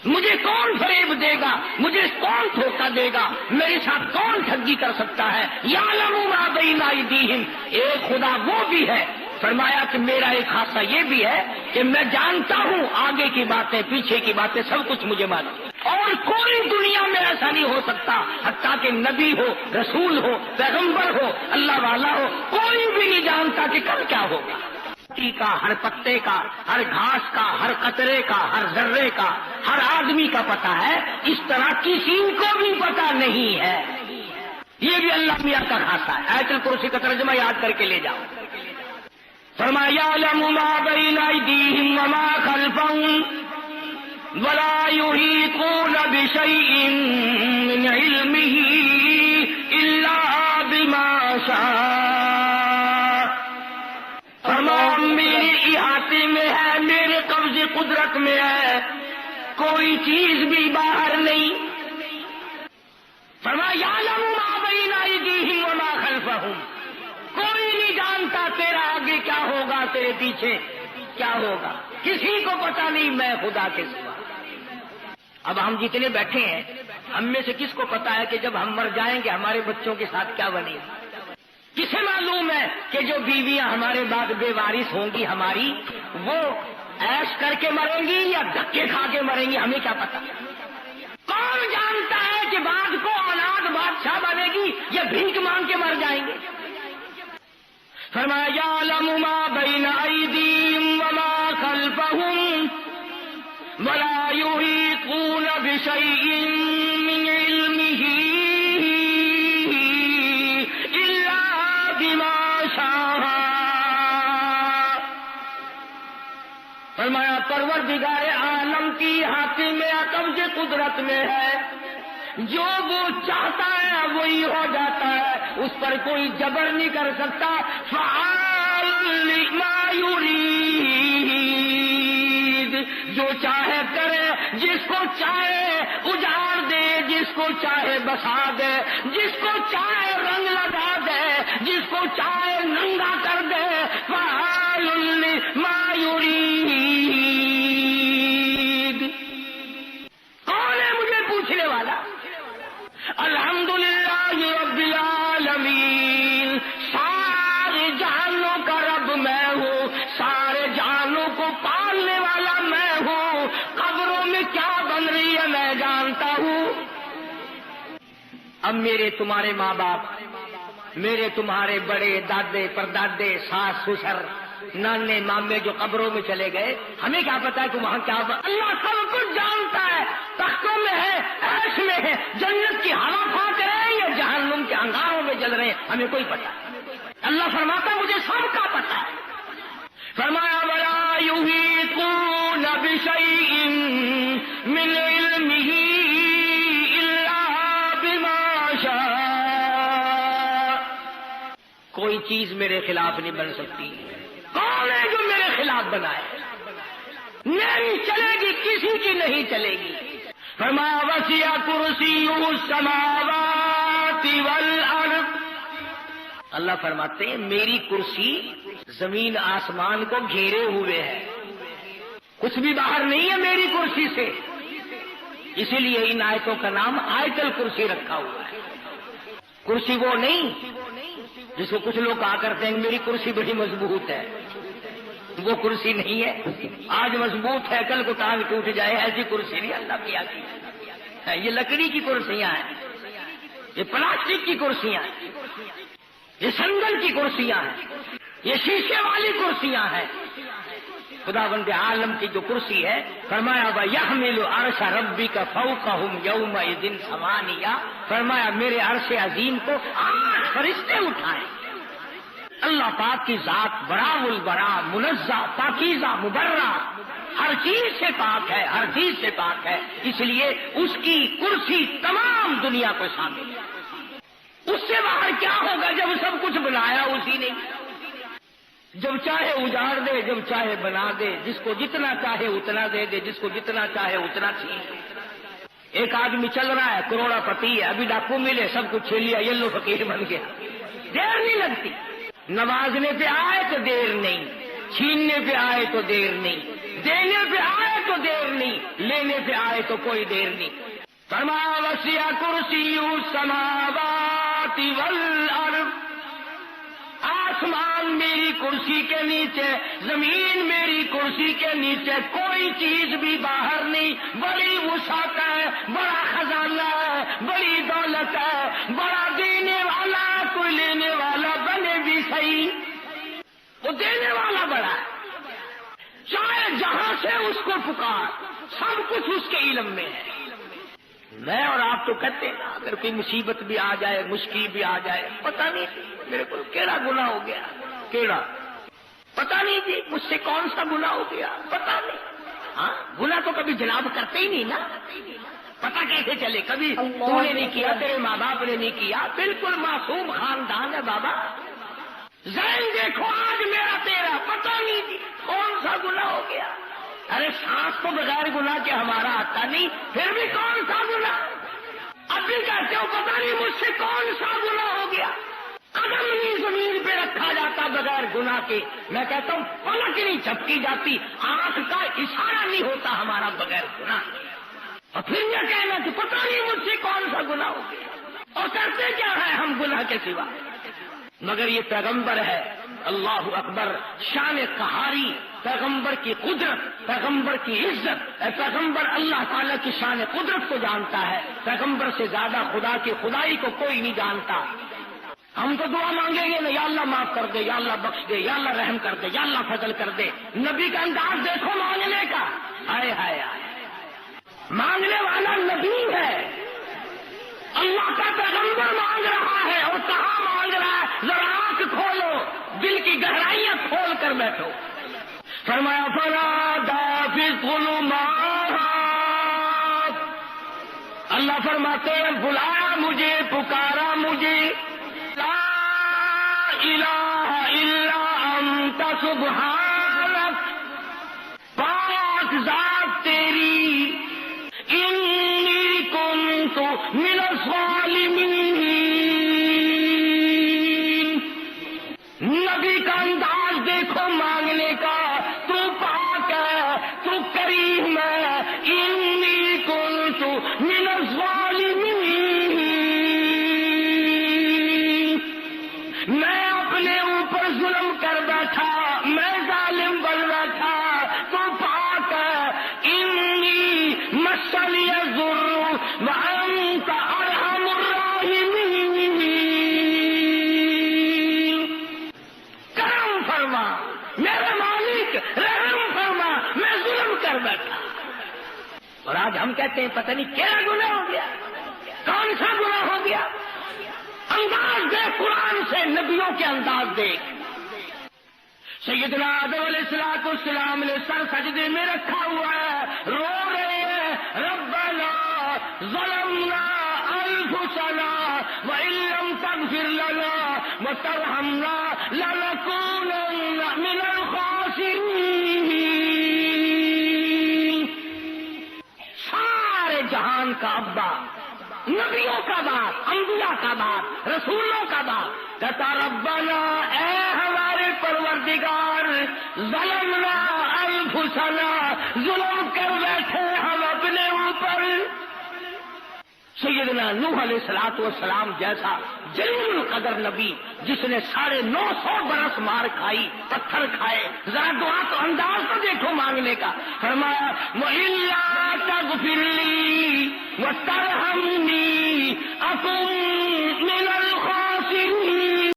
مجھے کون فریب دے گا، مجھے کون دھوکہ دے گا، میرے ساتھ کون ٹھگی کر سکتا ہے؟ یعلم ما بین ایدیہم، ایک خدا وہ بھی ہے۔ فرمایا کہ میرا ایک خاصہ یہ بھی ہے کہ میں جانتا ہوں آگے کی باتیں پیچھے کی باتیں سب کچھ مجھے معلوم، اور کوئی دنیا میں ایسا نہیں ہو سکتا، حتیٰ کہ نبی ہو، رسول ہو، پیغمبر ہو، اللہ والا ہو، کوئی بھی نہیں جانتا کہ کل کیا ہوگا۔ کا ہر پتے کا، ہر گھاس کا، ہر قطرے کا، ہر ذرے کا، ہر آدمی کا پتہ ہے، اس طرح کسی کو بھی پتہ نہیں ہے۔ یہ بھی اللہ میاں کا خاصہ ہے۔ آیت الکرسی کا ترجمہ یاد کر کے لے جاؤ۔ فرمایا یعلم ما بین ایدیہم وما خلفہم ولا یحیطون بشیء من علمہ الا بما شاء۔ فرمایا میرے احاطے میں ہے، میرے قبض قدرت میں ہے، کوئی چیز بھی باہر نہیں۔ فرمایا یعلم ما بین ایدیہم وما خلفہم، کوئی نہیں جانتا تیرا آگے کیا ہوگا، تیرے پیچھے کیا ہوگا، کسی کو پتا نہیں میں خدا کے سوا۔ اب ہم جتنے بیٹھے ہیں ہم میں سے کس کو پتا ہے کہ جب ہم مر جائیں گے ہمارے بچوں کے ساتھ کیا بنے گا؟ کسے معلوم ہے کہ جو بیویاں ہمارے بعد بے وارث ہوں گی ہماری، وہ عیش کر کے مریں گی یا دھکے کھا کے مریں گی؟ ہمیں کیا پتا؟ کون جانتا ہے کہ بعد کو اولاد بادشاہ بنے گی یا بھیک مانگ کے مر جائیں گے؟ فرمایا یعلم ما بین ایدیہم وما خلفہم ولا یحیطون بشیء من علمہ الا بما شاء۔ فرمایا پروردگار عالم کی ہاتھ میں قبض قدرت میں ہے، جو وہ چاہتا ہے وہی ہو جاتا ہے، اس پر کوئی جبر نہیں کر سکتا۔ فعال لما یرید، جو چاہے کرے، جس کو چاہے اجاڑ دے، جس کو چاہے بسا دے، جس کو چاہے رنگ لگا دے، جس کو چاہے ننگا کر دے۔ فعال لما یرید، کون ہے مجھے پوچھنے والا؟ الحمدللہ رب العالمین، سارے جہانوں کا رب میں ہوں، سارے جہانوں کو پالنے والا میں ہوں، قبروں میں کیا بن رہی ہے میں جانتا ہوں۔ اب میرے تمہارے ماں باپ، میرے تمہارے بڑے دادے پردادے، ساس سسر، نانے مامے جو قبروں میں چلے گئے، ہمیں کیا پتا ہے کہ وہاں کیا اللہ سب کچھ جانتا ہے۔ تختوں میں ہے، عرش میں ہے، جنت کی ہوا پھونک رہے ہیں یا جہنم کے انگاروں میں جل رہے ہیں، ہمیں کوئی پتا ہے۔ اللہ فرماتا مجھے سب کا پتا ہے۔ فرمایا ولا یحیطون بشیء من علمہ الا بما شاء، کوئی چیز میرے خلاف نہیں بن سکتی۔ کون ہے جو میرے خلاف بنائے؟ نہیں چلے گی، کسی کی نہیں چلے گی۔ فرمایا وسع کرسیہ السماوات والارض، اللہ فرماتے ہیں میری کرسی زمین آسمان کو گھیرے ہوئے ہے، کچھ بھی باہر نہیں ہے میری کرسی سے، اسی لیے ان آیتوں کا نام آیت الکرسی رکھا ہوا ہے۔ کرسی وہ نہیں جس کو کچھ لوگ کہا کرتے ہیں میری کرسی بڑی مضبوط ہے، وہ کرسی نہیں ہے، آج مضبوط ہے کل کو ٹانگ ٹوٹ جائے، ایسی کرسی نہیں اللہ کی آتی ہے۔ یہ لکڑی کی کرسیاں ہیں، یہ پلاسٹک کی کرسیاں ہیں، یہ سنگل کی کرسیاں ہیں، یہ شیشے والی کرسیاں ہیں۔ خداوند عالم کی جو کرسی ہے، فرمایا وَيَحْمِلُ عَرْشَ رَبِّكَ فَوْقَهُمْ يَوْمَئِذٍ ثَمَانِيَةٌ، فرمایا میرے عرش عظیم کو 8 فرشتے اٹھائیں۔ اللہ پاک کی ذات برا البرا، منزہ، پاکیزہ، مبرہ، ہر چیز سے پاک ہے، ہر چیز سے پاک ہے، اس لیے اس کی کرسی تمام دنیا کو شامل ہے۔ اس سے باہر کیا ہوگا جب سب کچھ بنایا اسی نے؟ جب چاہے اجاڑ دے، جب چاہے بنا دے، جس کو جتنا چاہے اتنا دے دے، جس کو جتنا چاہے اتنا چھین دے۔ ایک آدمی چل رہا ہے کروڑا پتی ہے، ابھی ڈاکو ملے سب کچھ چھین لیا، یلو فقیر بن گیا، دیر نہیں لگتی، نوازنے پہ آئے تو دیر نہیں، چھیننے پہ آئے تو دیر نہیں، دینے پہ آئے تو دیر نہیں، لینے پہ آئے تو کوئی دیر نہیں۔ فرمایا وسع کرسی السماوات والارض، آسمان میری کرسی کے نیچے، زمین میری کرسی کے نیچے، کوئی چیز بھی باہر نہیں، بڑی وسعت ہے، بڑا خزانہ ہے، بڑی دولت ہے، بڑا دینے والا، کوئی لینے والا بنے بھی صحیح، وہ دینے والا بڑا ہے، چاہے جہاں سے اس کو پکار، سب کچھ اس کے علم میں ہے۔ میں اور آپ تو کہتے ہیں اگر کوئی مصیبت بھی آ جائے، مشکل بھی آ جائے، پتہ نہیں میرے کو کیڑا گناہ ہو گیا، کیڑا پتہ نہیں جی مجھ سے کون سا گناہ ہو گیا، پتہ نہیں۔ ہاں گناہ تو کبھی جناب کرتے ہی نہیں نا، پتہ کیسے چلے؟ کبھی تو نے نہیں کیا، تیرے ماں باپ نے نہیں کیا، بالکل معصوم خاندان ہے بابا، ذہن دیکھو آج میرا تیرا، پتہ نہیں جی کون سا گناہ ہو گیا۔ ارے سانس تو بغیر گناہ کے ہمارا آتا نہیں، پھر بھی کون سا گناہ؟ اب بھی کہتے ہو پتہ نہیں مجھ سے کون سا گناہ ہو گیا۔ قدم نہیں زمین پہ رکھا جاتا بغیر گناہ کے، میں کہتا ہوں پلک نہیں جھپکی جاتی، آنکھ کا اشارہ نہیں ہوتا ہمارا بغیر گناہ کے، اور پھر یہ کہنا کہ پتہ نہیں مجھ سے کون سا گناہ ہو گیا، اور کرتے کیا ہے ہم گناہ کے سوا؟ مگر یہ پیغمبر ہے، اللہ اکبر، شان قہاری، پیغمبر کی قدرت، پیغمبر کی عزت، پیغمبر اللہ تعالیٰ کی شان قدرت کو جانتا ہے، پیغمبر سے زیادہ خدا کی خدائی کو کوئی نہیں جانتا۔ ہم تو دعا مانگیں گے نا، یا اللہ معاف کر دے، یا اللہ بخش دے، یا اللہ رحم کر دے، یا اللہ فضل کر دے۔ نبی کا انداز دیکھو مانگنے کا، ہائے ہائے ہائے، مانگنے والا نبی ہے، اللہ کا پیغمبر مانگ رہا ہے، اور کہاں مانگ رہا ہے؟ ذرا آنکھ کھولو، دل کی گہرائیاں کھول کر بیٹھو۔ فرمایا فنادى في الظلمات، اللہ فرماتے ہیں بلایا مجھے، پکارا مجھے، لا الہ الا انت سبحانک، پاک ذات تیری، انی کنت من الظالمین۔ نبی کا انداز دیکھو مانگنے کا، تو پاک ہے، تو کریم ہے، انی کنت من الظالمین، میں اپنے اوپر ظلم کر بیٹھا، میں ظالم بن بیٹھا، تو پاک ہے، انی مسنی الضر وانت ارحم الراحمین، کرم فرما میرے مالک، رحم فرما، میں ظلم کر بیٹھا۔ اور آج ہم کہتے ہیں پتہ نہیں کیا گناہ ہو گیا، کون سا گناہ ہو گیا؟ انداز دیکھ قرآن سے، نبیوں کے انداز دیکھ۔ سیدنا آدم علیہ السلام نے سر سجدے میں رکھا ہوا ہے، رو رہے ہیں ربنا ظلمنا انفسنا وان لم تغفر لنا وترحمنا لنكونن من الخاسرین۔ سارے جہان کا ابا، نبیوں کا باپ، انبیاء کا باپ، رسولوں کا باپ، کہتا ربنا اے ہمارے پروردگار، ظلمنا انفسنا، ظلم کر بیٹھے ہم اپنے اوپر۔ سیدنا نوح علیہ السلام جیسا جلیل القدر نبی، جس نے 950 برس مار کھائی، پتھر کھائے، ذرا دعا تو انداز تو دیکھو مانگنے کا، فرمایا وَإِلَّا تَغْفِرْ لِي وَتَرْحَمْنِي أَكُن مِّنَ الْخَاسِرِينَ۔